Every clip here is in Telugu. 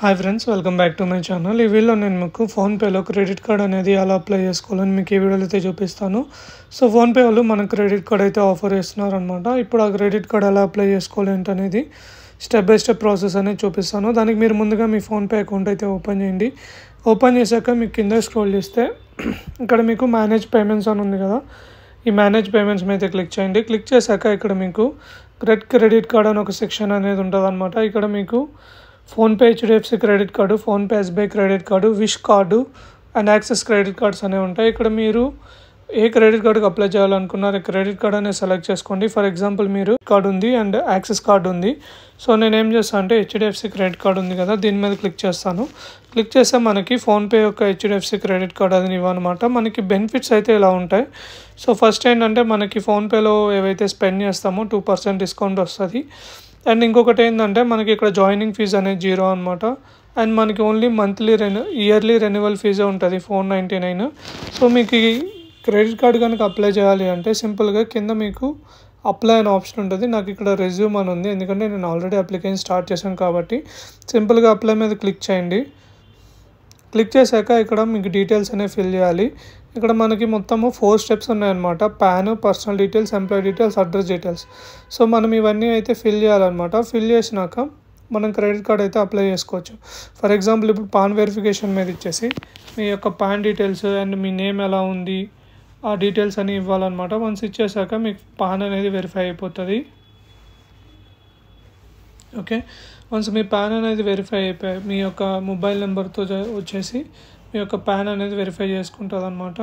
Hi friends, welcome back to my channel. ఈ వీడియోలో నేను మీకు ఫోన్పేలో క్రెడిట్ కార్డ్ అనేది ఎలా అప్లై చేసుకోవాలని మీకు ఈ వీడియోలో అయితే చూపిస్తాను. సో ఫోన్పే వాళ్ళు మనకు క్రెడిట్ కార్డ్ అయితే ఆఫర్ చేస్తున్నారు అనమాట. ఇప్పుడు ఆ క్రెడిట్ కార్డ్ ఎలా అప్లై చేసుకోవాలి ఏంటనేది స్టెప్ బై స్టెప్ ప్రాసెస్ అనేది చూపిస్తాను. దానికి మీరు ముందుగా మీ ఫోన్పే అకౌంట్ అయితే ఓపెన్ చేయండి. ఓపెన్ చేశాక మీకు కింద స్క్రోల్ చేస్తే ఇక్కడ మీకు మేనేజ్ పేమెంట్స్ అని ఉంది కదా, ఈ మేనేజ్ పేమెంట్స్ మీద క్లిక్ చేయండి. క్లిక్ చేశాక ఇక్కడ మీకు క్రెడిట్ కార్డ్ అని ఒక సెక్షన్ అనేది ఉంటుంది అనమాట. ఇక్కడ మీకు PhonePe HDFC credit card, PhonePe SBI credit card, wish card and axis credit cards అనేవి ఉంటాయి. ఇక్కడ మీరు ఏ క్రెడిట్ కార్డుకి అప్లై చేయాలనుకున్నారు క్రెడిట్ కార్డ్ అనేది సెలెక్ట్ చేసుకోండి. ఫర్ ఎగ్జాంపుల్ మీరు కార్డు ఉంది అండ్ యాక్సిస్ కార్డు ఉంది. సో నేను ఏం చేస్తాను అంటే హెచ్డిఎఫ్సి క్రెడిట్ కార్డు ఉంది కదా, దీని మీద క్లిక్ చేస్తాను. క్లిక్ చేస్తే మనకి ఫోన్పే యొక్క హెచ్డిఎఫ్సి క్రెడిట్ కార్డ్ అది ఇవ్వనమాట. మనకి బెనిఫిట్స్ అయితే ఇలా ఉంటాయి. సో ఫస్ట్ ఏంటంటే మనకి ఫోన్పేలో ఏవైతే స్పెండ్ చేస్తామో 2% డిస్కౌంట్ వస్తుంది. అండ్ ఇంకొకటి ఏంటంటే మనకి ఇక్కడ జాయినింగ్ ఫీజు అనేది 0 అనమాట. అండ్ మనకి ఓన్లీ ఇయర్లీ రెన్యువల్ ఫీజే ఉంటుంది 499. సో మీకు ఈ క్రెడిట్ కార్డ్ కనుక అప్లై చేయాలి అంటే సింపుల్గా కింద మీకు అప్లై అనే ఆప్షన్ ఉంటుంది. నాకు ఇక్కడ రెజ్యూమ్ అని ఉంది, ఎందుకంటే నేను ఆల్రెడీ అప్లికేషన్ స్టార్ట్ చేశాను కాబట్టి సింపుల్గా అప్లై మీద క్లిక్ చేయండి. క్లిక్ చేశాక ఇక్కడ మీకు డీటెయిల్స్ అనేవి ఫిల్ చేయాలి. ఇక్కడ మనకి మొత్తము 4 స్టెప్స్ ఉన్నాయన్నమాట. Pan, personal details, employee details, address details. So మనం ఇవన్నీ అయితే ఫిల్ చేయాలన్నమాట. ఫిల్ చేసినాక మనం క్రెడిట్ కార్డ్ అయితే అప్లై చేసుకోవచ్చు. ఫర్ ఎగ్జాంపుల్ ఇప్పుడు పాన్ వెరిఫికేషన్ మీద ఇచ్చేసి మీ యొక్క pan details and me name ఎలా ఉంది ఆ డీటెయిల్స్ అని ఇవ్వాలన్నమాట. వన్స్ ఇచ్చేసాక మీకు పాన్ అనేది వెరిఫై అయిపోతుంది. ఓకే, వన్స్ మీ పాన్ అనేది వెరిఫై అయిపోయి మీ యొక్క మొబైల్ నెంబర్తో వచ్చేసి మీ యొక్క పాన్ అనేది వెరిఫై చేసుకుంటుంది అనమాట.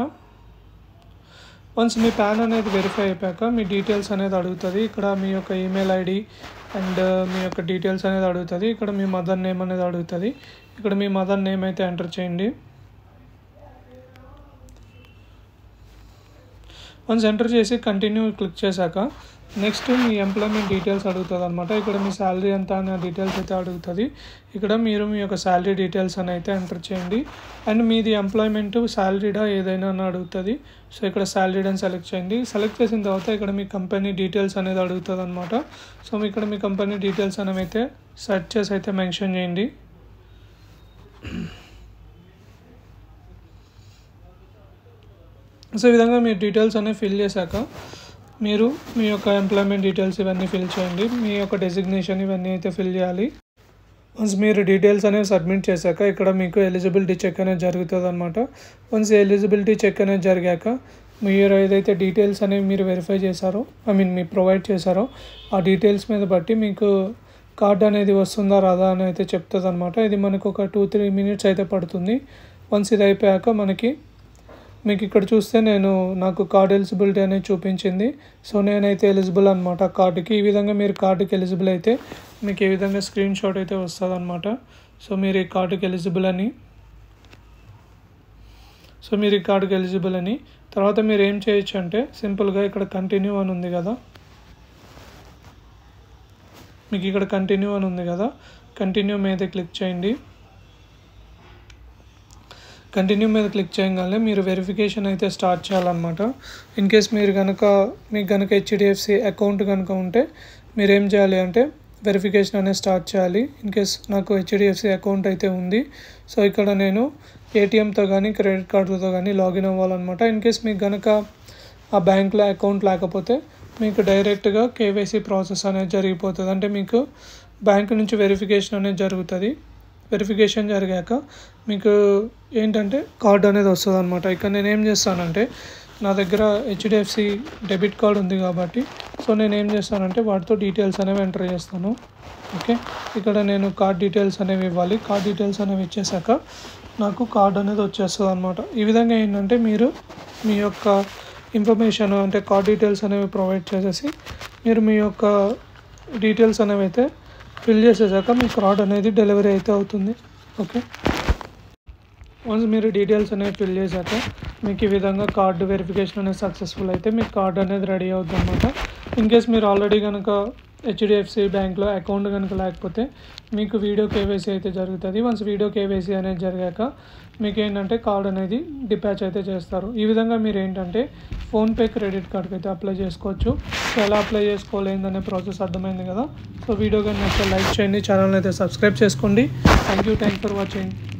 వన్స్ మీ పాన్ అనేది వెరిఫై అయిపోయాక మీ డీటెయిల్స్ అనేది అడుగుతుంది. ఇక్కడ మీ యొక్క ఈమెయిల్ ఐడి అండ్ మీ యొక్క డీటెయిల్స్ అనేది అడుగుతుంది. ఇక్కడ మీ మదర్ నేమ్ అనేది అడుగుతుంది. ఇక్కడ మీ మదర్ నేమ్ అయితే ఎంటర్ చేయండి. వన్స్ ఎంటర్ చేసి కంటిన్యూ క్లిక్ చేశాక నెక్స్ట్ మీ ఎంప్లాయ్మెంట్ డీటెయిల్స్ అడుగుతుంది అనమాట. ఇక్కడ మీ శాలరీ ఎంత అనే డీటెయిల్స్ అయితే అడుగుతుంది. ఇక్కడ మీరు మీ యొక్క శాలరీ డీటెయిల్స్ అని అయితే ఎంటర్ చేయండి. అండ్ మీది ఎంప్లాయ్మెంట్ శాలరీడా ఏదైనా అని అడుగుతుంది. సో ఇక్కడ శాలరీడ్ అని సెలెక్ట్ చేయండి. సెలెక్ట్ చేసిన తర్వాత ఇక్కడ మీ కంపెనీ డీటెయిల్స్ అనేది అడుగుతుంది అనమాట. సో ఇక్కడ మీ కంపెనీ డీటెయిల్స్ అనేవి అయితే సెర్చ్ చేసి అయితే మెన్షన్ చేయండి. సో ఈ విధంగా మీ డీటెయిల్స్ అనేవి ఫిల్ చేశాక మీరు మీ యొక్క ఎంప్లాయ్మెంట్ డీటెయిల్స్ ఇవన్నీ ఫిల్ చేయండి. మీ యొక్క డెసిగ్నేషన్ ఇవన్నీ అయితే ఫిల్ చేయాలి. వన్స్ మీరు డీటెయిల్స్ అనేవి సబ్మిట్ చేశాక ఇక్కడ మీకు ఎలిజిబిలిటీ చెక్ అనేది జరుగుతుంది అనమాట. వన్స్ ఎలిజిబిలిటీ చెక్ అనేది జరిగాక మీరు ఏదైతే డీటెయిల్స్ అనేవి మీరు వెరిఫై చేశారో మీరు ప్రొవైడ్ చేశారో ఆ డీటెయిల్స్ మీద బట్టి మీకు కార్డ్ అనేది వస్తుందా రాదా అని అయితే చెప్తుంది అనమాట. ఇది మనకు ఒక 2-3 మినిట్స్ అయితే పడుతుంది. వన్స్ ఇది అయిపోయాక మీకు ఇక్కడ చూస్తే నాకు కార్డ్ ఎలిజిబిలిటీ అనేది చూపించింది. సో నేనైతే ఎలిజిబుల్ అనమాట కార్డుకి. ఈ విధంగా మీరు కార్డుకి ఎలిజిబుల్ అయితే మీకు ఏ విధంగా స్క్రీన్ షాట్ అయితే వస్తుంది అనమాట. సో మీరు ఈ కార్డుకి ఎలిజిబుల్ అని తర్వాత మీరు ఏం చేయొచ్చు అంటే సింపుల్గా ఇక్కడ కంటిన్యూ అని ఉంది కదా, మీకు ఇక్కడ కంటిన్యూ అని ఉంది కదా, కంటిన్యూ మీద క్లిక్ చేయండి. కంటిన్యూ మీద క్లిక్ చేయగానే మీరు వెరిఫికేషన్ అయితే స్టార్ట్ చేయాలన్నమాట. ఇన్ కేస్ మీకు కనుక హెచ్డిఎఫ్సి అకౌంట్ కనుక ఉంటే మీరు ఏం చేయాలి అంటే వెరిఫికేషన్ అనేది స్టార్ట్ చేయాలి. ఇన్ కేస్ నాకు హెచ్డిఎఫ్సి అకౌంట్ అయితే ఉంది. సో ఇక్కడ నేను ఏటీఎంతో కానీ క్రెడిట్ కార్డుతో కానీ లాగిన్ అవ్వాలన్నమాట. ఇన్ కేస్ మీకు కనుక ఆ బ్యాంక్లో అకౌంట్ లేకపోతే మీకు డైరెక్ట్గా కేవైసీ ప్రాసెస్ అనేది జరిగిపోతుంది. అంటే మీకు బ్యాంక్ నుంచి వెరిఫికేషన్ అనేది జరుగుతుంది. వెరిఫికేషన్ జరిగాక మీకు ఏంటంటే కార్డ్ అనేది వస్తుంది అనమాట. ఇక్కడ నేను ఏం చేస్తానంటే నా దగ్గర హెచ్డిఎఫ్సి డెబిట్ కార్డ్ ఉంది కాబట్టి సో నేను ఏం చేస్తానంటే వాటితో డీటెయిల్స్ అనేవి ఎంటర్ చేస్తాను. ఓకే, ఇక్కడ నేను కార్డ్ డీటెయిల్స్ అనేవి ఇవ్వాలి. కార్డ్ డీటెయిల్స్ అనేవి ఇచ్చేసాక నాకు కార్డ్ అనేది వచ్చేస్తుంది అనమాట. ఈ విధంగా ఏంటంటే మీరు మీ యొక్క ఇన్ఫర్మేషన్ అంటే కార్డ్ డీటెయిల్స్ అనేవి ప్రొవైడ్ చేసేసి మీరు మీ యొక్క డీటెయిల్స్ అనేవి అయితే ఫిల్ చేసేసాక మీ కార్డ్ అనేది డెలివరీ అయితే అవుతుంది. ఓకే, వన్స్ మీరు డీటెయిల్స్ అనేవి ఫిల్ చేశాక మీకు ఈ విధంగా కార్డు వెరిఫికేషన్ అనేది సక్సెస్ఫుల్ అయితే మీకు కార్డ్ అనేది రెడీ అవుతుంది అనమాట. ఇన్ కేస్ మీరు ఆల్రెడీ కనుక హెచ్డిఎఫ్సి బ్యాంక్లో అకౌంట్ కనుక లేకపోతే మీకు వీడియో కేవైసీ అయితే జరుగుతుంది. వన్స్ వీడియో కేవైసీ అనేది జరిగాక మీకు ఏంటంటే కార్డ్ అనేది డిపాచ్ అయితే చేస్తారు. ఈ విధంగా మీరు ఏంటంటే ఫోన్పే క్రెడిట్ కార్డ్కి అయితే అప్లై చేసుకోవచ్చు. సో ఎలా అప్లై చేసుకోలేదనే ప్రాసెస్ అర్థమైంది కదా. సో వీడియో కానీ నచ్చితే లైక్ చేయండి, ఛానల్ అయితే సబ్స్క్రైబ్ చేసుకోండి. Thank you for watching.